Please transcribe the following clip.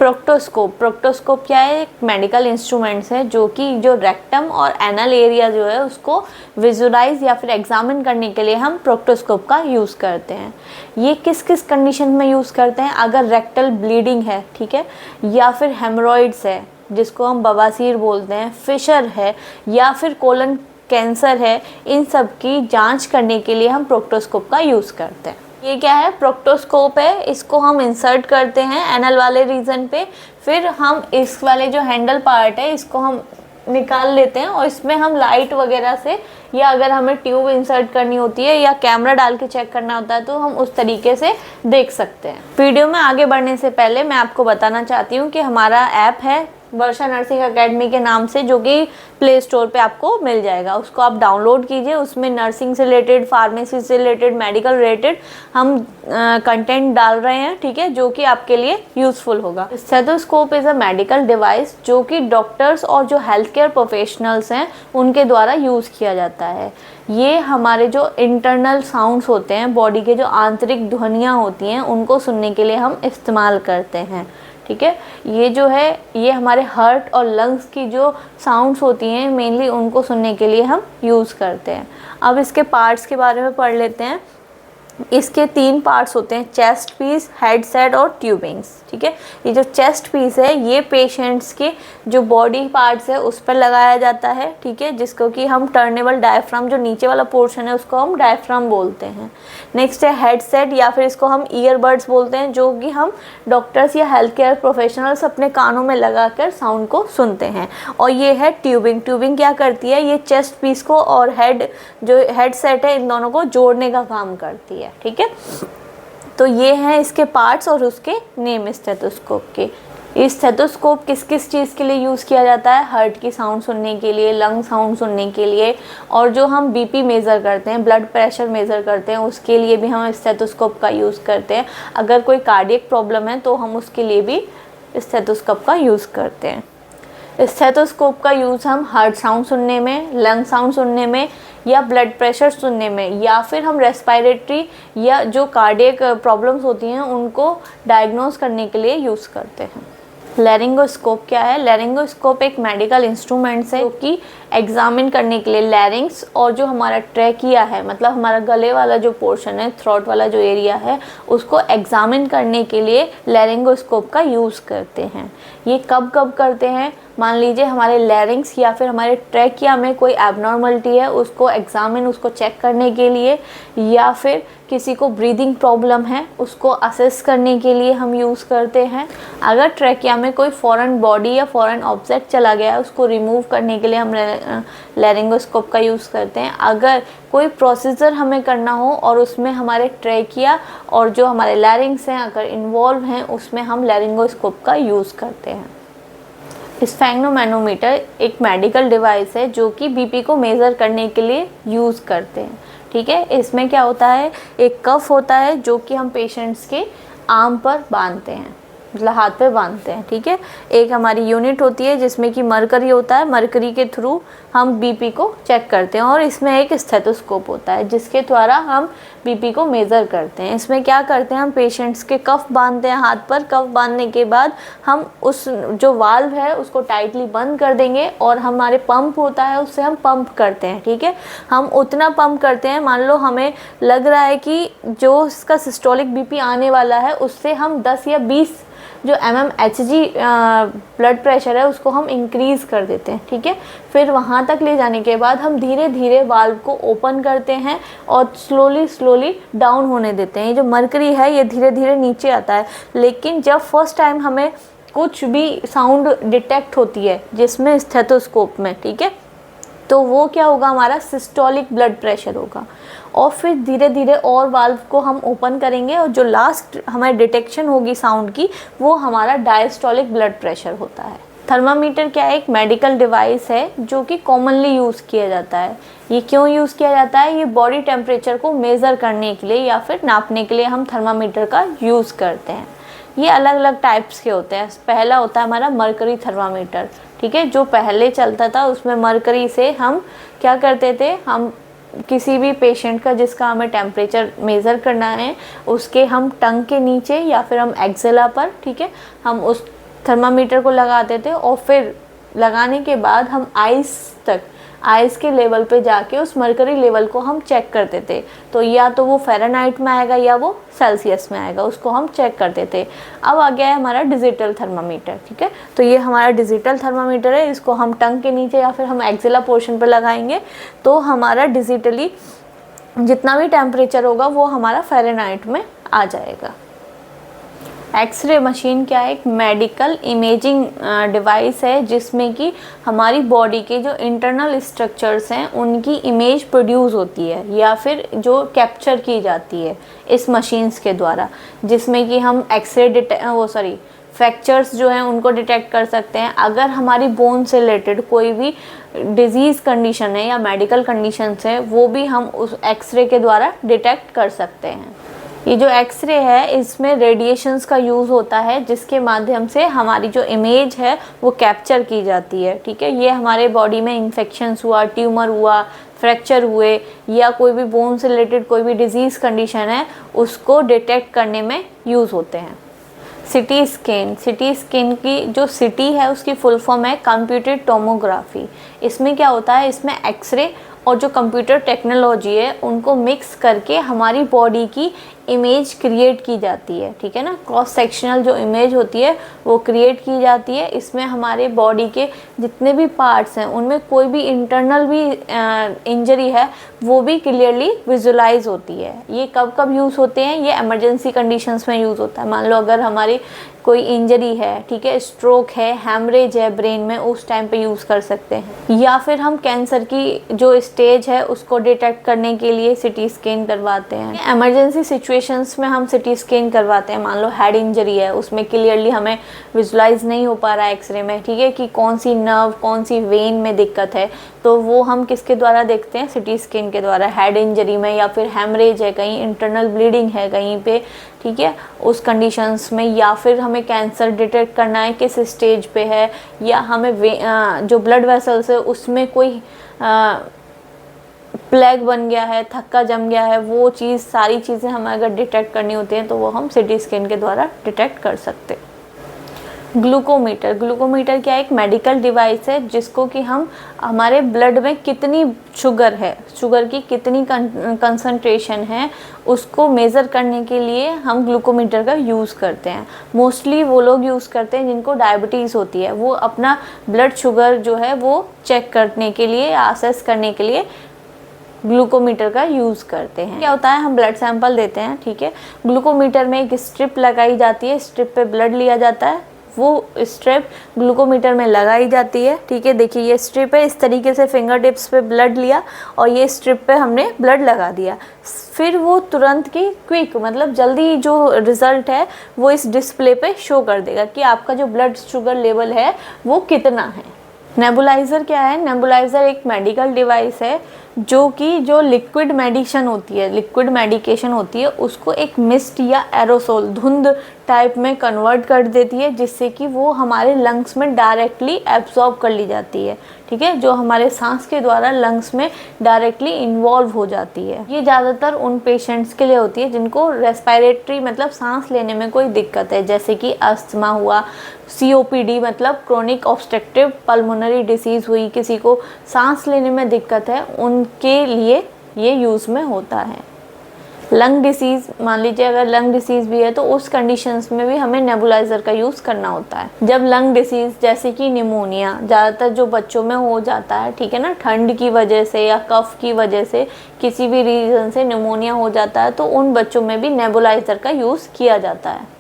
Proctoscope क्या है? एक मेडिकल इंस्ट्रूमेंट्स है जो कि जो रेक्टम और एनल एरिया जो है उसको विजुलाइज या फिर एग्जामिन करने के लिए हम प्रोक्टोस्कोप का यूज़ करते हैं। ये किस किस कंडीशन में यूज़ करते हैं? अगर रेक्टल ब्लीडिंग है, ठीक है, या फिर हेमरॉइड्स है जिसको हम बवासीर बोलते हैं, फिशर है, या फिर कोलन कैंसर है, इन सब की जांच करने के लिए हम प्रोक्टोस्कोप का यूज़ करते हैं। ये क्या है? प्रोक्टोस्कोप है। इसको हम इंसर्ट करते हैं एनल वाले रीजन पे, फिर हम इस वाले जो हैंडल पार्ट है इसको हम निकाल लेते हैं और इसमें हम लाइट वगैरह से, या अगर हमें ट्यूब इंसर्ट करनी होती है या कैमरा डाल के चेक करना होता है तो हम उस तरीके से देख सकते हैं। वीडियो में आगे बढ़ने से पहले मैं आपको बताना चाहती हूँ कि हमारा ऐप है वर्षा नर्सिंग एकेडमी के नाम से, जो कि प्ले स्टोर पे आपको मिल जाएगा। उसको आप डाउनलोड कीजिए। उसमें नर्सिंग से रिलेटेड, फार्मेसी से रिलेटेड, मेडिकल रिलेटेड हम कंटेंट डाल रहे हैं, ठीक है, जो कि आपके लिए यूज़फुल होगा। Stethoscope is a medical device जो कि डॉक्टर्स और जो हेल्थ केयर प्रोफेशनल्स हैं उनके द्वारा यूज़ किया जाता है। ये हमारे जो इंटरनल साउंड्स होते हैं, बॉडी के जो आंतरिक ध्वनियाँ होती हैं, उनको सुनने के लिए हम इस्तेमाल करते हैं, ठीक है। ये जो है ये हमारे हार्ट और लंग्स की जो साउंड्स होती हैं मेनली उनको सुनने के लिए हम यूज़ करते हैं। अब इसके पार्ट्स के बारे में पढ़ लेते हैं। इसके 3 पार्ट्स होते हैं, चेस्ट पीस, हेड सेट और ट्यूबिंग्स, ठीक है। ये जो चेस्ट पीस है ये पेशेंट्स के जो बॉडी पार्ट्स है उस पर लगाया जाता है, ठीक है, जिसको कि हम टर्नेबल डायफ्राम, जो नीचे वाला पोर्शन है उसको हम डायफ्राम बोलते हैं। नेक्स्ट है हेड सेट, या फिर इसको हम ईयरबड्स बोलते हैं, जो कि हम डॉक्टर्स या हेल्थ केयर प्रोफेशनल्स अपने कानों में लगाकर साउंड को सुनते हैं। और ये है ट्यूबिंग। ट्यूबिंग क्या करती है? ये चेस्ट पीस को और हेड सेट है इन दोनों को जोड़ने का काम करती है, ठीक है। तो ये हैं इसके पार्ट्स और उसके नेम स्टेथोस्कोप के। इस स्टेथोस्कोप किस किस चीज़ के लिए यूज़ किया जाता है? हार्ट की साउंड सुनने के लिए, लंग साउंड सुनने के लिए, और जो हम बीपी मेज़र करते हैं, ब्लड प्रेशर मेज़र करते हैं, उसके लिए भी हम स्टेथोस्कोप का यूज़ करते हैं। अगर कोई कार्डियक प्रॉब्लम है तो हम उसके लिए भी स्टेथोस्कोप का यूज़ करते हैं। स्टेथोस्कोप का यूज़ हम हार्ट साउंड सुनने में, लंग साउंड सुनने में, या ब्लड प्रेशर सुनने में, या फिर हम रेस्पिरेटरी या जो कार्डियक प्रॉब्लम्स होती हैं उनको डायग्नोज करने के लिए यूज़ करते हैं। लैरिंगोस्कोप क्या है? लैरिंगोस्कोप एक मेडिकल इंस्ट्रूमेंट्स है जो कि एग्जामिन करने के लिए लैरिंग्स और जो हमारा ट्रैकिया है, मतलब हमारा गले वाला जो पोर्शन है, थ्रोट वाला जो एरिया है, उसको एग्जामिन करने के लिए लैरिंगोस्कोप का यूज़ करते हैं। ये कब कब करते हैं? मान लीजिए हमारे लैरिंग्स या फिर हमारे ट्रैकिया में कोई एबनॉर्मलिटी है, उसको एग्जामिन, उसको चेक करने के लिए, या फिर किसी को ब्रीदिंग प्रॉब्लम है उसको असेस करने के लिए हम यूज़ करते हैं। अगर ट्रैकिया में कोई फॉरेन बॉडी या फॉरेन ऑब्जेक्ट चला गया है उसको रिमूव करने के लिए हम लैरिंगोस्कोप का यूज़ करते हैं। अगर कोई प्रोसीजर हमें करना हो और उसमें हमारे ट्रैकिया और जो हमारे लैरिंग्स हैं अगर इन्वॉल्व हैं, उसमें हम लैरिंगोस्कोप का यूज़ करते हैं। स्फेग्नोमैनोमीटर एक मेडिकल डिवाइस है जो कि बीपी को मेज़र करने के लिए यूज़ करते हैं, ठीक है। इसमें क्या होता है? एक कफ होता है जो कि हम पेशेंट्स के आर्म पर बांधते हैं, मतलब हाथ पे बांधते हैं, ठीक है। एक हमारी यूनिट होती है जिसमें कि मरकरी होता है, मरकरी के थ्रू हम बीपी को चेक करते हैं, और इसमें एक स्टेथोस्कोप होता है जिसके द्वारा हम बीपी को मेज़र करते हैं। इसमें क्या करते हैं? हम पेशेंट्स के कफ बांधते हैं हाथ पर। कफ बांधने के बाद हम उस जो वाल्व है उसको टाइटली बंद कर देंगे और हमारे पंप होता है उससे हम पंप करते हैं, ठीक है। हम उतना पंप करते हैं, मान लो हमें लग रहा है कि जो इसका सिस्टोलिक बीपी आने वाला है उससे हम 10 या 20 जो mmHg ब्लड प्रेशर है उसको हम इंक्रीज़ कर देते हैं, ठीक है। फिर वहाँ तक ले जाने के बाद हम धीरे धीरे वाल्व को ओपन करते हैं और स्लोली डाउन होने देते हैं। ये जो मरकरी है ये धीरे धीरे नीचे आता है, लेकिन जब फर्स्ट टाइम हमें कुछ भी साउंड डिटेक्ट होती है जिसमें स्टेथोस्कोप में, ठीक है, तो वो क्या होगा? हमारा सिस्टोलिक ब्लड प्रेशर होगा। और फिर धीरे धीरे और वाल्व को हम ओपन करेंगे और जो लास्ट हमारी डिटेक्शन होगी साउंड की वो हमारा डायस्टोलिक ब्लड प्रेशर होता है। थर्मामीटर क्या है? एक मेडिकल डिवाइस है जो कि कॉमनली यूज़ किया जाता है। ये क्यों यूज़ किया जाता है? ये बॉडी टेम्परेचर को मेज़र करने के लिए या फिर नापने के लिए हम थर्मामीटर का यूज़ करते हैं। ये अलग अलग टाइप्स के होते हैं। पहला होता है हमारा मरकरी थर्मामीटर, ठीक है, जो पहले चलता था। उसमें मरकरी से हम क्या करते थे? हम किसी भी पेशेंट का जिसका हमें टेम्परेचर मेज़र करना है उसके हम टंग के नीचे या फिर हम एक्सेला पर, ठीक है, हम उस थर्मामीटर को लगाते थे और फिर लगाने के बाद हम आइस के लेवल पे जाके उस मरकरी लेवल को हम चेक करते थे। तो या तो वो फ़ारेनहाइट में आएगा या वो सेल्सियस में आएगा, उसको हम चेक करते थे। अब आ गया है हमारा डिजिटल थर्मामीटर, ठीक है। तो ये हमारा डिजिटल थर्मामीटर है, इसको हम टंग के नीचे या फिर हम एक्सिला पोर्शन पर लगाएंगे तो हमारा डिजिटली जितना भी टेम्परेचर होगा वो हमारा फ़ारेनहाइट में आ जाएगा। एक्सरे मशीन क्या है? एक मेडिकल इमेजिंग डिवाइस है जिसमें कि हमारी बॉडी के जो इंटरनल स्ट्रक्चर्स हैं उनकी इमेज प्रोड्यूस होती है या फिर जो कैप्चर की जाती है इस मशीन्स के द्वारा, जिसमें कि हम एक्सरे फ्रैक्चर्स जो हैं उनको डिटेक्ट कर सकते हैं। अगर हमारी बोन से रिलेटेड कोई भी डिजीज़ कंडीशन है या मेडिकल कंडीशंस है वो भी हम उस एक्सरे के द्वारा डिटेक्ट कर सकते हैं। ये जो एक्सरे है इसमें रेडिएशंस का यूज़ होता है जिसके माध्यम से हमारी जो इमेज है वो कैप्चर की जाती है, ठीक है। ये हमारे बॉडी में इन्फेक्शंस हुआ, ट्यूमर हुआ, फ्रैक्चर हुए या कोई भी बोन से रिलेटेड कोई भी डिजीज़ कंडीशन है उसको डिटेक्ट करने में यूज़ होते हैं। सिटी स्कैन की जो सिटी है उसकी फुल फॉर्म है कंप्यूटेड टोमोग्राफी। इसमें क्या होता है, इसमें एक्सरे और जो कंप्यूटर टेक्नोलॉजी है उनको मिक्स करके हमारी बॉडी की इमेज क्रिएट की जाती है, ठीक है ना। क्रॉस सेक्शनल जो इमेज होती है वो क्रिएट की जाती है। इसमें हमारे बॉडी के जितने भी पार्ट्स हैं उनमें कोई भी इंटरनल भी इंजरी है वो भी क्लियरली विजुलाइज होती है। ये कब कब यूज़ होते हैं? ये इमरजेंसी कंडीशंस में यूज़ होता है। मान लो अगर हमारी कोई इंजरी है, ठीक है, स्ट्रोक है, हैमरेज है ब्रेन में, उस टाइम पे यूज़ कर सकते हैं। या फिर हम कैंसर की जो स्टेज है उसको डिटेक्ट करने के लिए सिटी स्कैन करवाते हैं। इमरजेंसी सिचुएशंस में हम सिटी स्कैन करवाते हैं। मान लो हेड इंजरी है, उसमें क्लियरली हमें विजुलाइज नहीं हो पा रहा है एक्सरे में, ठीक है, कि कौन सी नर्व कौन सी वेन में दिक्कत है, तो वो हम किसके द्वारा देखते हैं? सिटी स्कैन के द्वारा। हेड इंजरी में या फिर हैमरेज है, कहीं इंटरनल ब्लीडिंग है कहीं पे, ठीक है, उस कंडीशंस में, या फिर हमें कैंसर डिटेक्ट करना है किस स्टेज पे है, या हमें जो ब्लड वेसल्स है उसमें कोई प्लेग बन गया है, थक्का जम गया है, वो चीज़ सारी चीज़ें हमें अगर डिटेक्ट करनी होती हैं तो वो हम सिटी स्कैन के द्वारा डिटेक्ट कर सकते हैं। ग्लूकोमीटर क्या है? एक मेडिकल डिवाइस है जिसको कि हम हमारे ब्लड में कितनी शुगर है, शुगर की कितनी कंसंट्रेशन है, उसको मेज़र करने के लिए हम ग्लूकोमीटर का यूज़ करते हैं। मोस्टली वो लोग यूज़ करते हैं जिनको डायबिटीज़ होती है, वो अपना ब्लड शुगर जो है वो चेक करने के लिए, असेस करने के लिए ग्लूकोमीटर का यूज़ करते हैं। क्या होता है, हम ब्लड सैंपल देते हैं, ठीक है, ग्लूकोमीटर में एक स्ट्रिप लगाई जाती है, स्ट्रिप पे ब्लड लिया जाता है, वो स्ट्रिप ग्लूकोमीटर में लगाई जाती है, ठीक है। देखिए ये स्ट्रिप है, इस तरीके से फिंगर टिप्स पे ब्लड लिया और ये स्ट्रिप पे हमने ब्लड लगा दिया। फिर वो तुरंत की क्विक मतलब जल्दी जो रिज़ल्ट है वो इस डिस्प्ले पे शो कर देगा कि आपका जो ब्लड शुगर लेवल है वो कितना है। नेबुलाइज़र क्या है? नेबुलाइज़र एक मेडिकल डिवाइस है जो लिक्विड मेडिकेशन होती है उसको एक मिस्ट या एरोसोल धुंध टाइप में कन्वर्ट कर देती है, जिससे कि वो हमारे लंग्स में डायरेक्टली एब्जॉर्ब कर ली जाती है, ठीक है, जो हमारे सांस के द्वारा लंग्स में डायरेक्टली इन्वॉल्व हो जाती है। ये ज़्यादातर उन पेशेंट्स के लिए होती है जिनको रेस्पिरेटरी मतलब सांस लेने में कोई दिक्कत है, जैसे कि अस्थमा हुआ, COPD मतलब क्रोनिक ऑब्स्ट्रक्टिव पल्मोनरी डिसीज़ हुई, किसी को सांस लेने में दिक्कत है, उनके लिए ये यूज़ में होता है। लंग डिसीज़, मान लीजिए अगर लंग डिसीज़ भी है तो उस कंडीशंस में भी हमें नेबुलाइज़र का यूज़ करना होता है। जब लंग डिसीज़ जैसे कि निमोनिया ज़्यादातर जो बच्चों में हो जाता है, ठीक है ना, ठंड की वजह से या कफ की वजह से किसी भी रीज़न से निमोनिया हो जाता है तो उन बच्चों में भी नेबुलाइज़र का यूज़ किया जाता है।